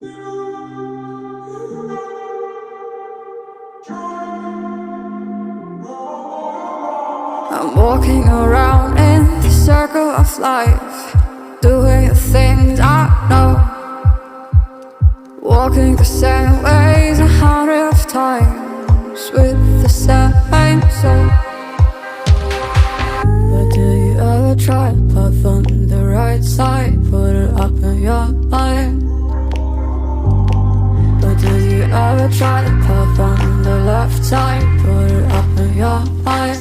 I'm walking around in the circle of life, doing the things I know, walking the same ways 100 times with the same soul. But do you ever try to path on the right side, put it up in your mind? But do you ever try to path on the left side, put it up in your mind?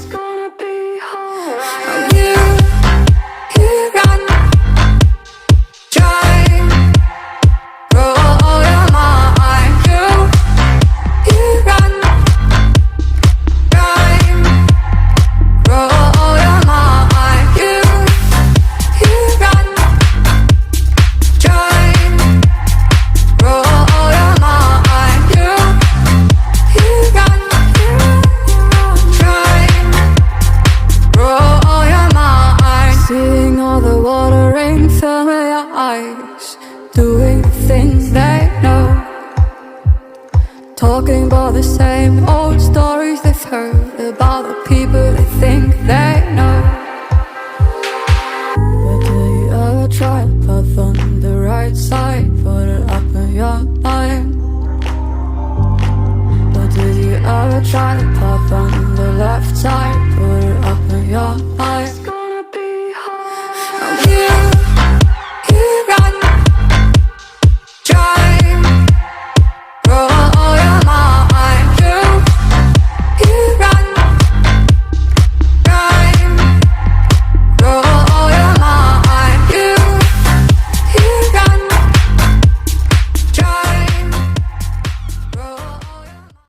Doing things they know, talking about the same old stories they've heard about the people they think they know. But do you ever try to path on the right side, put it up in your mind? But do you ever try to path on the left side, put it up in your mind?